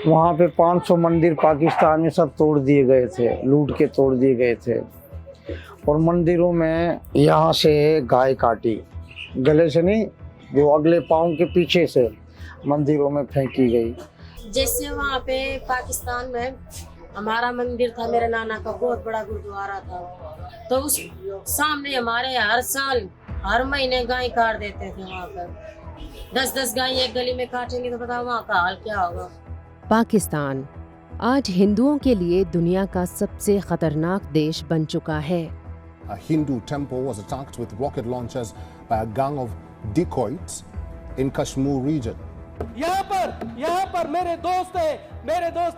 वहाँ पे 500 मंदिर पाकिस्तान में सब तोड़ दिए गए थे, लूट के तोड़ दिए गए थे। और मंदिरों में यहाँ से गाय काटी, गले से नहीं, जो अगले पाँव के पीछे से मंदिरों में फेंकी गई। जैसे वहाँ पे पाकिस्तान में हमारा मंदिर था, मेरे नाना का बहुत बड़ा गुरुद्वारा था, तो उस सामने हमारे हर साल हर महीने गाय काट देते थे। वहाँ पर 10-10 गाय एक गली में काटेंगे तो बताओ वहाँ का हाल क्या होगा। पाकिस्तान आज हिंदुओं के लिए दुनिया का सबसे खतरनाक देश बन चुका है। A Hindu temple was attacked with rocket launchers by a gang of dacoits in Kashmir region. यहाँ पर मेरे दोस्त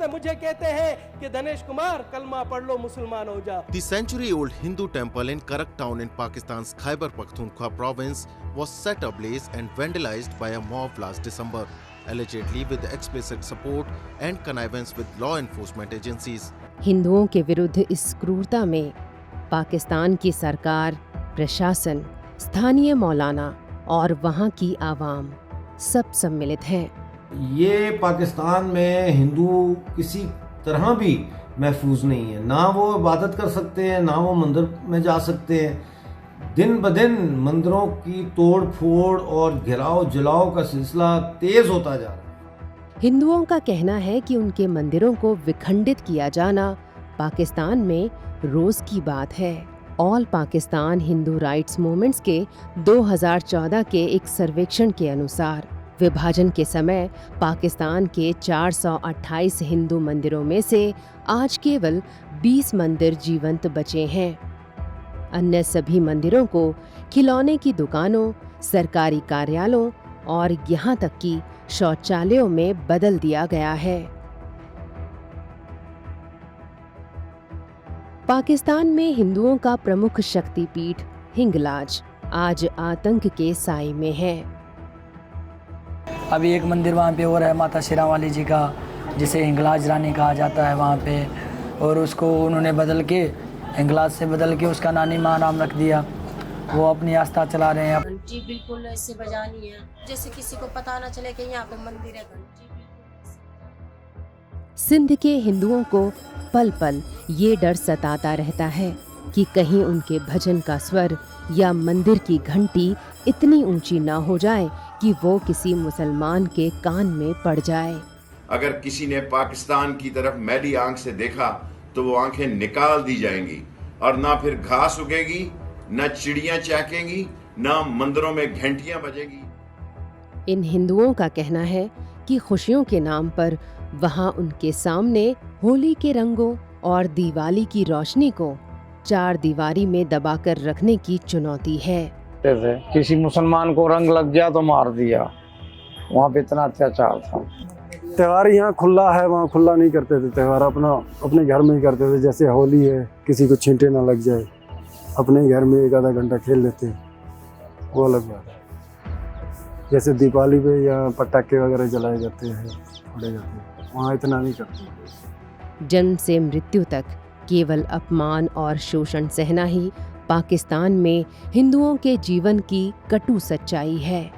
है मुझे कहते हैं कि धनेश कुमार कलमा पढ़ लो मुसलमान हो जा। The century-old Hindu temple in Karak town in Pakistan's Khyber Pakhtunkhwa province was set ablaze and vandalized by a mob last December, allegedly with explicit support and connivance with law enforcement agencies. हिंदुओं के विरुद्ध इस क्रूरता में पाकिस्तान की सरकार, प्रशासन, स्थानीय मौलाना और वहाँ की आवाम सब सम्मिलित हैं। ये पाकिस्तान में हिंदू किसी तरह भी महफूज नहीं है, ना वो इबादत कर सकते हैं, ना वो मंदिर में जा सकते हैं। दिन ब दिन मंदिरों की तोड़ फोड़ और घिराव जलाओ का सिलसिला तेज होता जा रहा है। हिंदुओं का कहना है कि उनके मंदिरों को विखंडित किया जाना पाकिस्तान में रोज की बात है। All Pakistan Hindu rights movements के 2014 के एक सर्वेक्षण के अनुसार विभाजन के समय पाकिस्तान के 428 हिंदू मंदिरों में से आज केवल 20 मंदिर जीवंत बचे हैं। अन्य सभी मंदिरों को खिलौने की दुकानों, सरकारी कार्यालयों और यहाँ तक कि शौचालयों में बदल दिया गया है। पाकिस्तान में हिंदुओं का प्रमुख शक्तिपीठ हिंगलाज आज आतंक के साए में है। अभी एक मंदिर वहाँ पे और है माता शेरावाली जी का, जिसे हिंगलाज रानी कहा जाता है वहाँ पे, और उसको उन्होंने बदल के हिंगलाज से बदल के उसका नानी माँ नाम रख दिया। वो अपनी आस्था चला रहे हैं। घंटी बिल्कुल ऐसे बजानी है जैसे किसी को पता ना चले कि यहाँ पे मंदिर है। घंटी सिंध के हिंदुओं को पल पल ये डर सताता रहता है कि कहीं उनके भजन का स्वर या मंदिर की घंटी इतनी ऊंची ना हो जाए कि वो किसी मुसलमान के कान में पड़ जाए। अगर किसी ने पाकिस्तान की तरफ मैली आंख से देखा तो वो आंखें निकाल दी जाएंगी और ना फिर घास उगेगी, ना चिड़ियां चहकेंगी, ना मंदिरों में घंटियां बजेगी। इन हिंदुओं का कहना है कि खुशियों के नाम पर वहाँ उनके सामने होली के रंगों और दिवाली की रोशनी को चार दीवारी में दबाकर रखने की चुनौती है। किसी मुसलमान को रंग लग गया तो मार दिया, वहाँ पे इतना अत्याचार था। त्यौहार यहाँ खुला है, वहाँ खुला नहीं करते थे। त्यौहार अपने घर में ही करते थे। जैसे होली है, किसी को छींटे ना लग जाए, अपने घर में 1 आधा घंटा खेल लेते, वो अलग बात है। जैसे दीपावली पे या पटाखे वगैरह जलाए जाते हैं, फोड़े जाते हैं, वहाँ इतना नहीं करते। जन्म से मृत्यु तक केवल अपमान और शोषण सहना ही पाकिस्तान में हिंदुओं के जीवन की कटु सच्चाई है।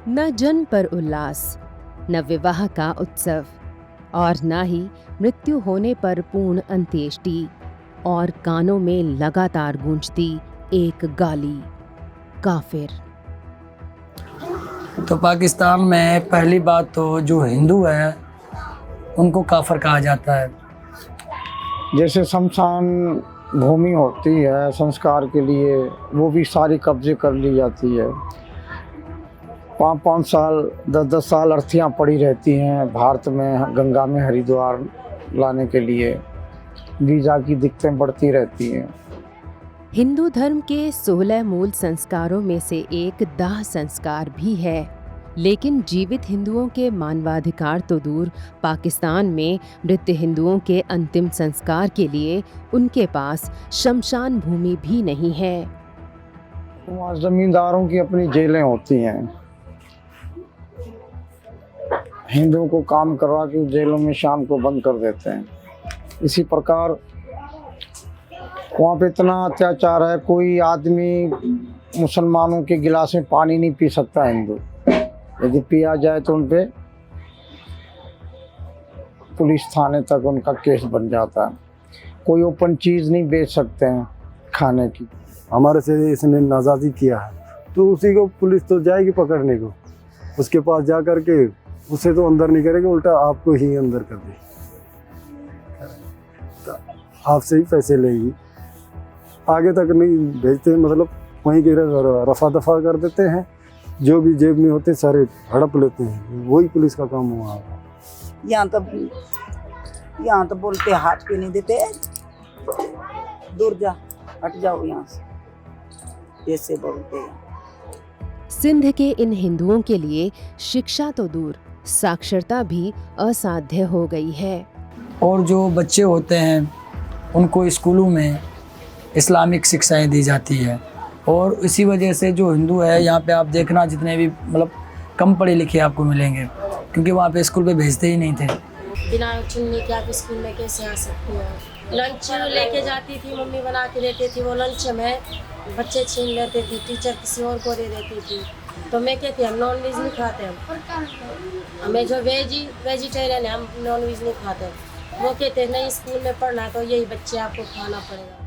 न जन्म पर उल्लास, न विवाह का उत्सव और न ही मृत्यु होने पर पूर्ण अंत्येष्टि, और कानों में लगातार गूंजती एक गाली, काफिर। तो पाकिस्तान में पहली बात तो जो हिंदू है उनको काफिर कहा जाता है। जैसे शमशान भूमि होती है संस्कार के लिए, वो भी सारी कब्जे कर ली जाती है। 5-5 साल 10-10 साल अर्थियाँ पड़ी रहती हैं भारत में, गंगा में हरिद्वार लाने के लिए वीज़ा की दिक्कतें बढ़ती रहती हैं। हिंदू धर्म के 16 मूल संस्कारों में से एक दाह संस्कार भी है, लेकिन जीवित हिंदुओं के मानवाधिकार तो दूर, पाकिस्तान में मृत हिंदुओं के अंतिम संस्कार के लिए उनके पास शमशान भूमि भी नहीं है। वहाँ जमींदारों की अपनी जेलें होती हैं, हिंदुओं को काम करवा के जेलों में शाम को बंद कर देते हैं। इसी प्रकार वहाँ पे इतना अत्याचार है, कोई आदमी मुसलमानों के गिलास में पानी नहीं पी सकता हिंदू। यदि पिया जाए तो उन पे पुलिस थाने तक उनका केस बन जाता है। कोई ओपन चीज़ नहीं बेच सकते हैं खाने की। हमारे से इसने नाजादी किया है तो उसी को पुलिस तो जाएगी पकड़ने को, उसके पास जा कर के उसे तो अंदर नहीं करेगी, उल्टा आपको ही अंदर कर देगी, आपसे ही पैसे लेगी, आगे तक नहीं भेजते, मतलब वहीं के रफा दफा कर देते हैं, जो भी जेब में होते सारे हड़प लेते हैं, वही पुलिस का काम हुआ। यहाँ तो बोलते हाथ पे नहीं देते, दूर जा, हट जाओ यहाँ से, ऐसे बोलते हैं। सिंध के इन हिंदुओं के लिए शिक्षा तो दूर, साक्षरता भी असाध्य हो गई है। और जो बच्चे होते हैं उनको स्कूलों में इस्लामिक शिक्षाएं दी जाती है, और इसी वजह से जो हिंदू है यहाँ पे आप देखना जितने भी मतलब कम पढ़े लिखे आपको मिलेंगे, क्योंकि वहाँ पे स्कूल पे भेजते ही नहीं थे। बिना चुनने के आप स्कूल में कैसे आ सकते हो? लंच लेके जाती थी, मम्मी बना के देती थी, वो लंच में बच्चे छीन लेते थे, टीचर किसी और को दे देती थी। तो मैं कहती हम नॉन वेज नहीं खाते, हमें जो वेजिटेरियन है हम नॉन वेज नहीं खाते। वो कहते नहीं स्कूल में पढ़ना तो यही बच्चे आपको खाना पड़ेगा।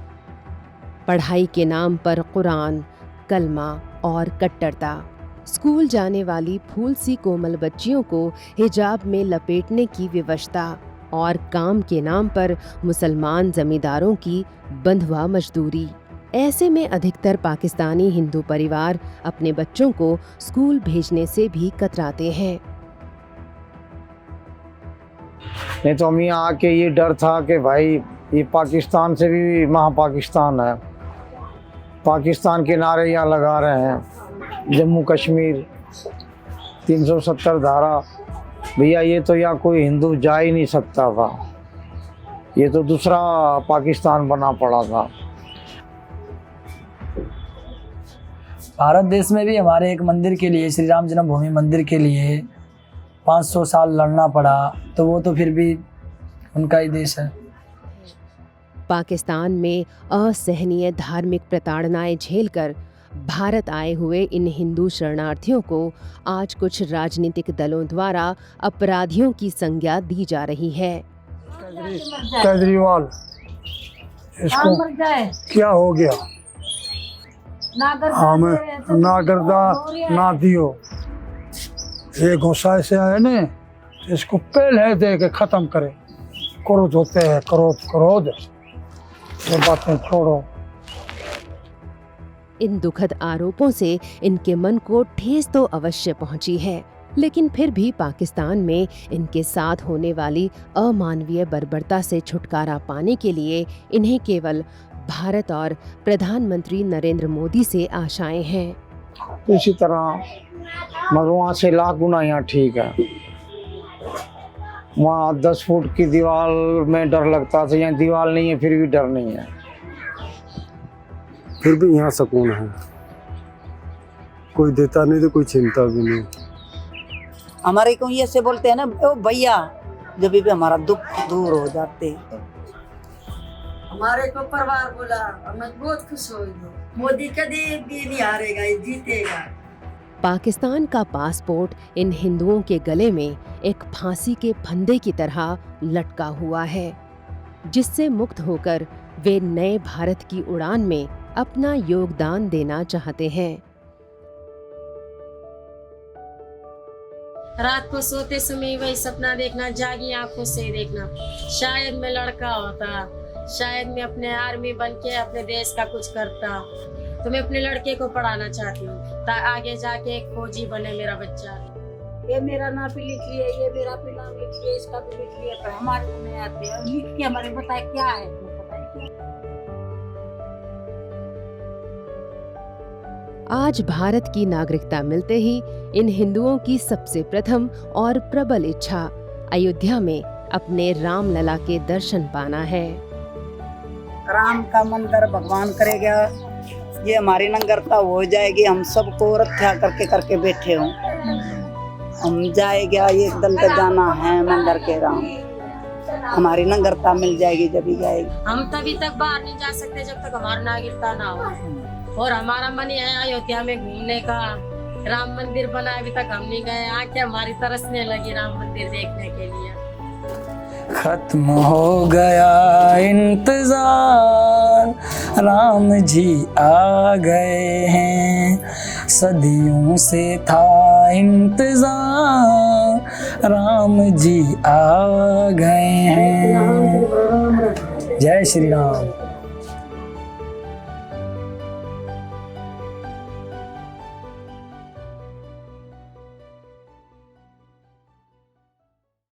पढ़ाई के नाम पर कुरान, कलमा और कट्टरता। स्कूल जाने वाली फूल सी कोमल बच्चियों को हिजाब में लपेटने की विवशता और काम के नाम पर मुसलमान जमींदारों की बंधुआ मजदूरी। ऐसे में अधिकतर पाकिस्तानी हिंदू परिवार अपने बच्चों को स्कूल भेजने से भी कतराते हैं। नहीं तो हम यहाँ आके ये डर था कि भाई ये पाकिस्तान से भी महापाकिस्तान है, पाकिस्तान के नारे यहाँ लगा रहे हैं, जम्मू कश्मीर 370 धारा, भैया ये तो यहाँ कोई हिंदू जा ही नहीं सकता था, ये तो दूसरा पाकिस्तान बना पड़ा था। भारत देश में भी हमारे एक मंदिर के लिए, श्री राम जन्मभूमि मंदिर के लिए 500 साल लड़ना पड़ा, तो वो तो फिर भी उनका ही देश है। पाकिस्तान में असहनीय धार्मिक प्रताड़नाएं झेलकर भारत आए हुए इन हिंदू शरणार्थियों को आज कुछ राजनीतिक दलों द्वारा अपराधियों की संज्ञा दी जा रही है। केजरीवाल, इसको क्या हो गया? हमें नागरदा ना दियो, ये गुस्सा से आए ने, इसको पहले दे के खत्म करे। क्रोध होते हैं, क्रोध, ये बातें छोड़ो। इन दुखद आरोपों से इनके मन को ठेस तो अवश्य पहुंची है, लेकिन फिर भी पाकिस्तान में इनके साथ होने वाली अमानवीय बर्बरता से छुटकारा पाने के लिए इन्हें केवल भारत और प्रधानमंत्री नरेंद्र मोदी से आशाएं हैं। इसी तरह मगर वहाँ से लाख गुना यहाँ ठीक है। वहाँ 10 फुट की दीवार में डर लगता था, यहाँ दीवार नहीं है फिर भी डर नहीं है। फिर भी यहाँ सुकून है, कोई देता नहीं तो कोई चिंता भी नहीं। हमारे को ये से बोलते हैं ना, ओ भैया, जब भी हमारा दुख दूर हो जाते। हमारे को परिवार बोला, हमें बहुत खुश हो गए। मोदी कभी भी नहीं हारेगा, ये जीतेगा। पाकिस्तान का पासपोर्ट इन हिंदुओं के गले में एक फांसी के फंदे की तरह लटका हुआ है, जिससे मुक्त होकर वे नए भारत की उड़ान में अपना योगदान देना चाहते हैं। रात को सोते समय वही सपना देखना, जागी आंखों से देखना, शायद मैं लड़का होता, शायद मैं अपने आर्मी बन के अपने देश का कुछ करता। तो मैं अपने लड़के को पढ़ाना चाहती हूँ आगे जाके एक फौजी बने मेरा बच्चा। ये मेरा नाम भी लिख लिया, ये मेरा भी नाम लिख लिया, इसका भी लिख लिया, पर हमारे को नहीं आते हैं, लिख के हमारे बताए क्या है। आज भारत की नागरिकता मिलते ही इन हिंदुओं की सबसे प्रथम और प्रबल इच्छा अयोध्या में अपने रामलला के दर्शन पाना है। राम का मंदिर भगवान करेगा, ये हमारी नंगरता हो जाएगी। हम सबको रक्षा करके बैठे हों, हम जाएगा एक दल का जाना है मंदिर के राम, हमारी नंगरता मिल जाएगी जब ही जाएगी। हम तभी तक बाहर नहीं जा सकते जब तक हमारी नागरिकता ना हो, और हमारा मन है अयोध्या में घूमने का। राम मंदिर बना, अभी तक हम नहीं गए, आंखें हमारी तरसने लगी राम मंदिर देखने के लिए। खत्म हो गया इंतजार, राम जी आ गए हैं। सदियों से था इंतजार, राम जी आ गए हैं। जय श्री राम।